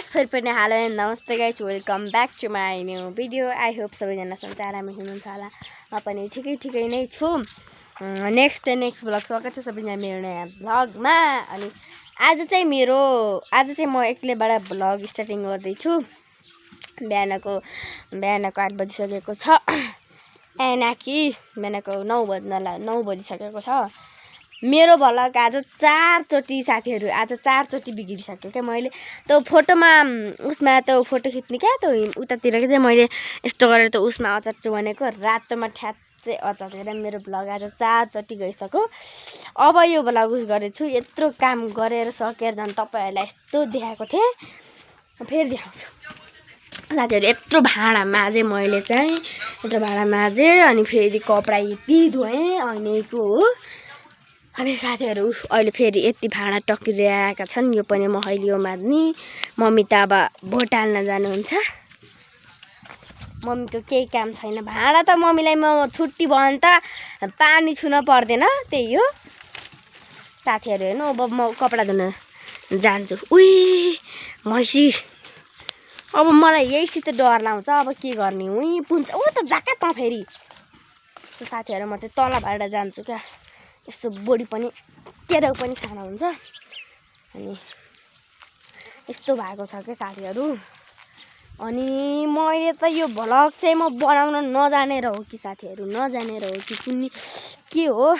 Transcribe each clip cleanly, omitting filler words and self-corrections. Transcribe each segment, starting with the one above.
यस फेरि पनि hello and नमस्ते guys welcome back to my new video. I hope सबैजना सन्चै आरामै हुनुहुन्छ होला। म पनि ठिकै नै छु। नेक्स्ट ब्लग स्वागत छ सबैजना मेरो नयाँ भ्लगमा। अनि आज चाहिँ म एक्लैबाट भ्लग स्टार्टिङ गर्दैछु। बिहानको 8 बजिसकेको छ एनाकि बिहानको 9 बजिसकेको छ। मेरो भ्लग आज 4 चोटि साथीहरू बिग्रिसक्यो क्या। मैले त्यो फोटोमा उसमा त्यो फोटो खिच्ने क्या त्यो उतातिर चाहिँ मैले यस्तो गरेर त उसमा अचार भनेको रातोमा ठ्याच्चै अचार मेरो भ्लग आज 4 चोटि गइसक्यो। अब यो भ्लग उस गरेछु यत्रो काम गरेर सकेर झन् तपाईँहरूलाई यस्तो देखाएको थिएँ फेरि देखाउँछु साथीहरू। यत्रो भाँडा माझेँ मैले चाहिँ अनि फेरि कपडा यति धोएँ अहिलेको हो। अनि साथीहरू अहिले फेरि यति भाँडा टक्रिरहेका छन्। यो पनि म अहिले यो माझ्ने। मम्मी त अब भोट हाल्न जानुहुन्छ। मम्मीको केही काम छैन। भाँडा त मम्मीलाई म छुट्टी भयो भने त पानी छुन पर्दैन त्यही हो साथीहरू। हेर्नु अब म कपडा धुन जान्छु। मैसी अब मलाई यहीसित डर लाउँछ। अब के गर्ने पुन्छ त जाका त फेरि साथीहरू। म चाहिँ तलबाट जान्छु क्या। यस्तो बोडी पनि केराउ पनि खाना हुन्छ। अनि यस्तो भएको छ क्या साथीहरू। अनि मैले त यो भ्लग चाहिँ म बनाउन नजानेर हो कि साथीहरू, नजानेर हो कि कुनै के हो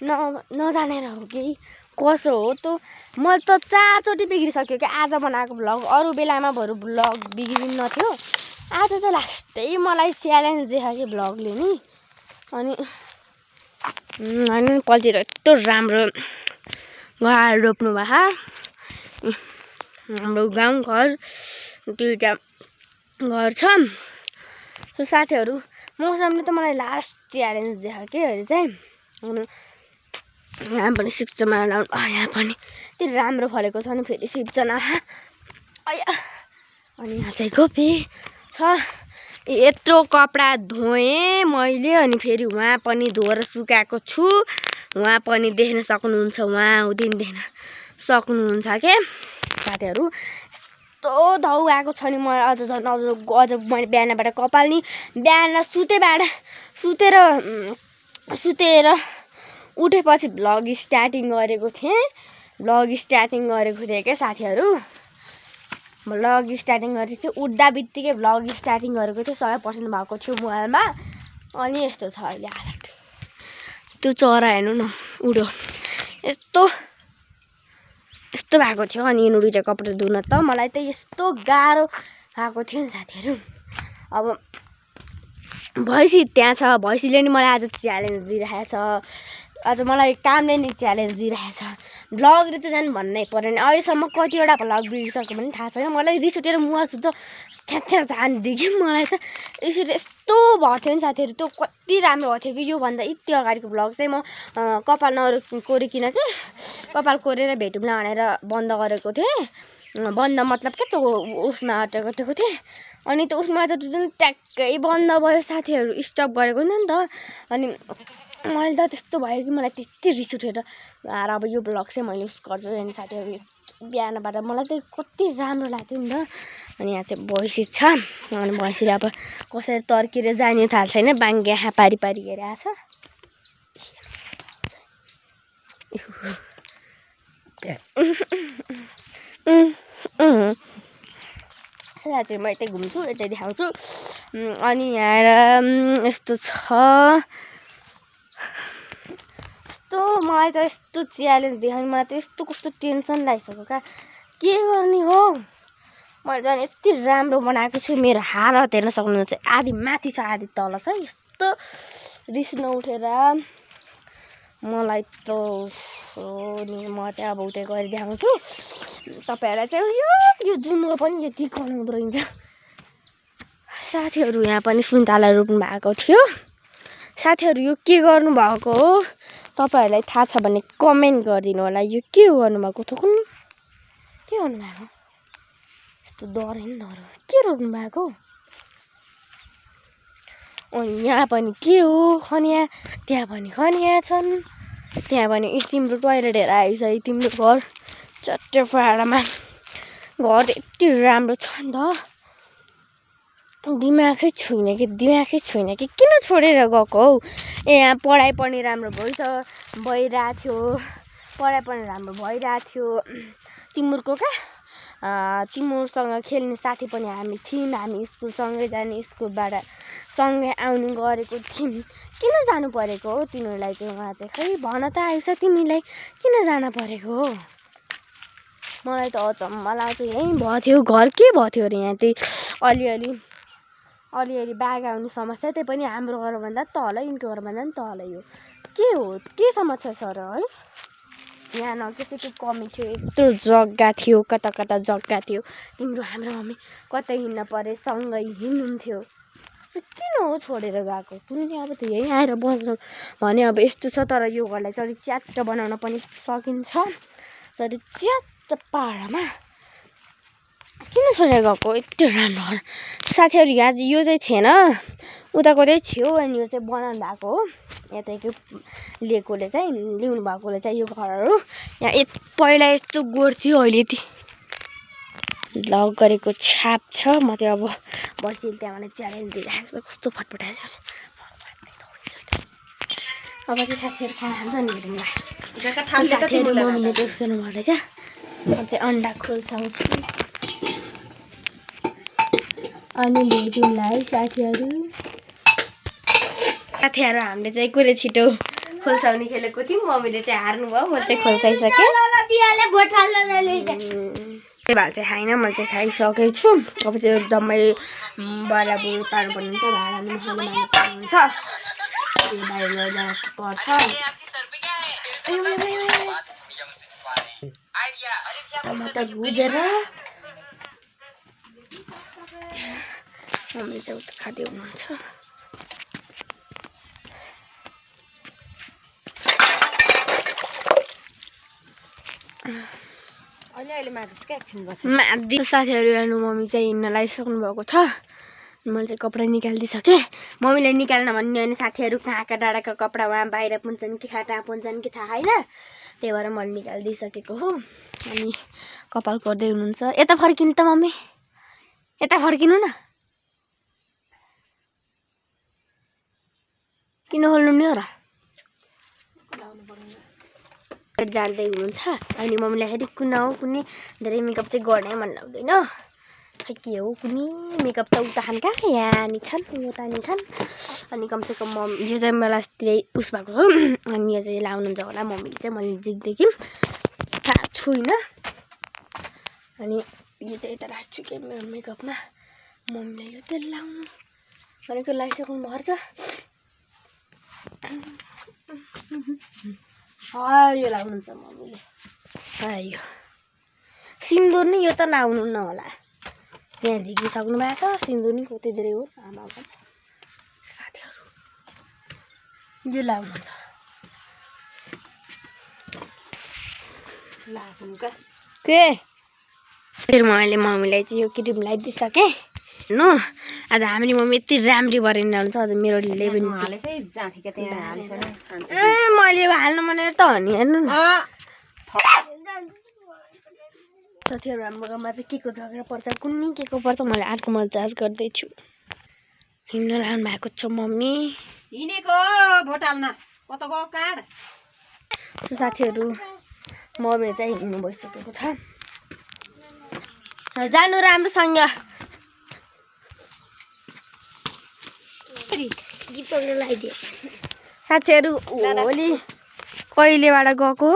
नजानेर हो कि कसो हो त। मैले त 4 चोटि बिग्रिसक्यो क्या आज बनाएको भ्लग। अरू बेलामा बरु भ्लग बिग्रिन्न थियो। आज चाहिँ लास्टै मलाई च्यालेन्ज देखायो भ्लगले नि। अनि पल्तिर यस्तो राम्रो घर रोप्नु भएको। हाम्रो गाउँघर 2टा घर छ। सो साथीहरू मौसमले त मलाई लास्ट च्यालेन्ज देखायो कि अहिले चाहिँ। यहाँ पनि सिप्चमा लाउनु यहाँ पनि यति राम्रो फलेको छ। अनि फेरि सिप्चना अनि यहाँ चाहिँ कोपी छ। यत्रो कपडा धोएँ मैले अनि फेरि उहाँ पनि धोएर सुकाएको छु। उहाँ पनि देख्न सक्नुहुन्छ, उहाँ देख्न सक्नुहुन्छ के साथीहरू। यस्तो धौ आएको छ नि। म अझ मैले बिहानबाट कपाल नि बिहान सुतेर उठेपछि भ्लग स्टार्टिङ गरेको थिएँ क्या साथीहरू। भ्लग स्टार्टिङ गरेको थिएँ उठ्दा बित्तिकै भ्लग स्टार्टिङ गरेको थिएँ। 100% भएको थियो मोबाइलमा। अनि यस्तो छ अहिले हालत। त्यो चरा हेर्नु न उड्यो यस्तो भएको थियो। अनि यिनीहरू चाहिँ कपडा धुन त मलाई त यस्तो गाह्रो भएको थियो नि साथीहरू। अब भैँसी त्यहाँ छ। भैँसीले नि मलाई आज च्यालेन्ज दिइरहेछ। आज मलाई कामले नि च्यालेन्ज दिइरहेछ। भ्लगले त झन् भन्नै पऱ्यो नि। अहिलेसम्म कतिवटा भ्लग बिग्रिसक्यो भने थाहा छैन। मलाई रिस उठेर मुहाल्छु त छ्याछ्या जान्थ्यो कि मलाई त रिस उठेर यस्तो भएको थियो नि साथीहरू। त्यो कति राम्रो भएको थियो कि योभन्दा यति अगाडिको भ्लग चाहिँ म कपाल नकोरिकन कि कपाल कोरेर भेटौँला भनेर बन्द गरेको थिएँ। बन्द मतलब क्या त्यो उसमा अटेको थिएँ। अनि त्यो उसमा चाहिँ ट्याक्कै बन्द भयो साथीहरू। स्टप गरेको नि त। अनि मैले त त्यस्तो भयो कि मलाई त्यति रिस उठेर अब यो भ्लग चाहिँ मैले उस गर्छु अनि साथीहरू। बिहानबाट मलाई चाहिँ कति राम्रो लाग्थ्यो नि त। अनि यहाँ चाहिँ भैँसी छ। अनि भैँसीले अब कसरी तर्किएर जाने थाहा छैन। बाङ्गे यहाँ पारी हेरेको छ। साथीहरू म यतै घुम्छु यतै देखाउँछु। अनि यहाँ यस्तो छ। मलाई त यस्तो च्यालेन्ज देखाउने मलाई त यस्तो कस्तो टेन्सन लागिसक्यो क्या। के गर्ने हो। मैले झन् यति राम्रो बनाएको छु। मेरो हालत हेर्न सक्नुहुन्छ। आधी माथि छ आधी तल छ। यस्तो रिस नउठेर मलाई त म चाहिँ अब उतै गएर देखाउँछु तपाईँहरूलाई चाहिँ। यो जुनको पनि यति गनाउँदो रहेछ साथीहरू। यहाँ पनि सुन्तला रोप्नु भएको थियो साथीहरू। यो के गर्नुभएको हो तपाईँहरूलाई थाहा छ भने कमेन्ट गरिदिनु होला। यो के गर्नुभएको थोकुन् के गर्नुभएको यस्तो डर के रोप्नु भएको। अनि यहाँ पनि के हो खनिया त्यहाँ पनि खनिया छन्। त्यहाँ पनि तिम्रो टोइलेट हेर आइस तिम्रो घर चट्टे फाडामा। घर यति राम्रो छ नि त दिमागै छुइनँ कि किन छोडेर गएको हौ यहाँ पढाइ पनि राम्रो भइरहेको थियो पढाइ पनि राम्रो भइरहेको थियो तिम्रो तिमीसँग खेल्ने साथी पनि हामी थियौँ हामी स्कुल सँगै जाने स्कुलबाट सँगै आउने गरेको थियौँ किन जानु परेको हो तिमीलाई चाहिँ उहाँ चाहिँ खै भन त आइस तिमीलाई किन जान परेको हो मलाई त अचम्म लाग्छ यहीँ भयो थियो घर के भयो थियो अरे यहाँ त्यही अलिअलि बाघ आउने समस्या त्यही पनि हाम्रो घरभन्दा तल यिनको घरभन्दा पनि तल यो के समस्या छ र है यहाँ न त्यसैको कमी थियो यत्रो जग्गा थियो कता जग्गा थियो तिम्रो हाम्रो मम्मी कतै हिँड्न परे सँगै हिँड्नुहुन्थ्यो किन हो छोडेर गएको कुनै अब त यहीँ आएर बस्नु भने अब यस्तो छ तर यो घरलाई चाहिँ अलिक च्याट्ट बनाउन पनि सकिन्छ तर च्याट्ट पाहाडमा किन छोडेर गएको यति राम्रो घर साथीहरू यहाँ यो चाहिँ थिएन उताको चाहिँ छेउ अनि यो चाहिँ बनाउनु भएको हो यतैको ल्याउनु भएकोले चाहिँ यो घरहरू यहाँ पहिला यस्तो गोड थियो अहिले यति लक गरेको छाप छ म चाहिँ अब बसिल त्यहाँ मलाई च्यालेन्ज दिइरहेको कस्तो फटफटाएको छ अब चाहिँ साथीहरू खाना खान्छ नि हेरौँला साथीहरू मम्मीले टेस्ट गर्नु भएछ म चाहिँ अन्डा खोल्साउँछु अनि भेटौँला है साथीहरू हामीले चाहिँ कुरै छिटो खोल्साउने खेलेको थियौँ मम्मीले चाहिँ हार्नुभयो म चाहिँ खोल्साइसकेँ भात चाहिँ खाइन मैले चाहिँ खाइसकेको छु अब चाहिँ जम्मै बराबर पार्नुपर्ने हुन्छ भाँडामा मसाला मार्नुपर्ने हुन्छ त्यो बाहिर जानुपर्छ टमाटर भुजेर मम्मीले चाहिँ उता खाँदै हुनुहुन्छ साथीहरू हेर्नु मम्मी चाहिँ हिँड्न लागिसक्नु भएको छ मैले चाहिँ कपडा निकालिदिइसकेँ मम्मीले निकाल्न भन्ने अनि साथीहरू कहाँ डाँडाको कपडा वहाँ बाहिर पुन्छन् कि कहाँ पुन्छन् कि थाहा छैन त्यही भएर मैले निकालिदिइसकेको हो अनि कपाल कोर्दै हुनुहुन्छ यता फर्किनु त मम्मी यता फर्किनु न किन खोल्नु नि हो र जान्दै हुनुहुन्छ अनि मम्मीलाई फेरि कुनै धेरै मेकअप चाहिँ गर्ने मन लाग्दैन खै के हो कुनै मेकअप त उता खान कहाँ यहाँ नि छन् उता नि छन् अनि कमसेकम यो चाहिँ मलाई अस्ति उस भएको हो अनि यो चाहिँ लाउनुहुन्छ होला मम्मीले चाहिँ मैले देख्दैछु थाहा छुइनँ अनि यो चाहिँ यता राख्छु कि मेरो मेकअपमा मम्मीलाई यो तेल लाउनु भनेको लगाइसक्नु भएको छ यो लाउनुहुन्छ मम्मीले यो सिन्दुर नि यो त लाउनु न होला त्यहाँ झिकिसक्नु भएको छ सिन्दुर नि कति धेरै हो आमाको साथीहरू यो लाउनुहुन्छ के फेरि मैले मम्मीलाई चाहिँ यो क्रिम लगाइदिइसकेँ न आज हाम्रो मम्मी यति राम्री भएर हुन्छ अझ मेरो लेभेल मैले हाल्नु भनेर त हो नि हेर्नु न साथीहरू हाम्रो गाउँमा चाहिँ के को झगडा पर्छ कुनै के को पर्छ मैले अर्को मजाज गर्दैछु हिँड्न लानु भएको छ मम्मी हिँडेको भोट हाल्न कताको काँड साथीहरू मम्मी चाहिँ हिँड्नु भइसकेको छ जानु राम्रोसँग साथीहरू होली कहिलेबाट गएको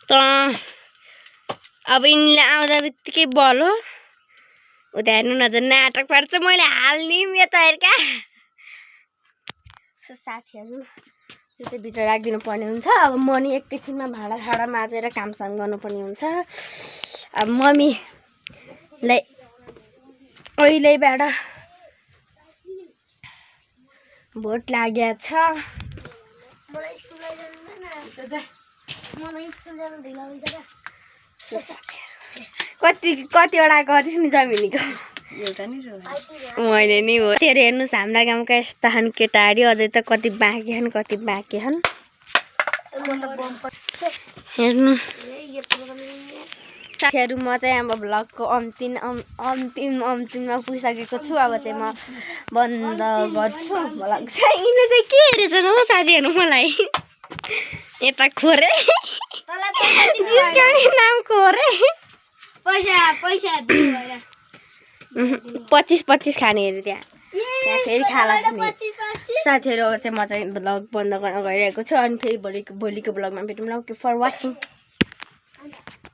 त अब यिनले आउँदा बित्तिकै बलो उता हेर्नु नजर नाटक पार्छ मैले हाल्ने यता हेर्का साथीहरू त्यो चाहिँ भित्र राखिदिनु पर्ने हुन्छ अब म नि एकैछिनमा भाँडा माझेर कामसाम गर्नुपर्ने हुन्छ अब मम्मीलाई अहिलेबाट भोट लागेको छ कतिवटा गरिस् नि जमिनीको मैले नि हो तेरो हेर्नुहोस् हाम्रा गाउँका यस्ता छन् केटाहरू अझै त कति बाँकी छन् हेर्नु साथीहरू म चाहिँ अब भ्लगको अन्तिममा पुगिसकेको छु। अब चाहिँ म बन्द गर्छु भ्लग चाहिँ। यिनीहरू चाहिँ के हेरेछन् हो साथीहरू मलाई यता खोरे जिस्काउने नाम खोरे 25 खाने अरे त्यहाँ फेरि खाला साथीहरू। अब चाहिँ म चाहिँ भ्लग बन्द गर्न गइरहेको छु अनि फेरि भोलिको भ्लगमा भेटौँला। Okay for watching.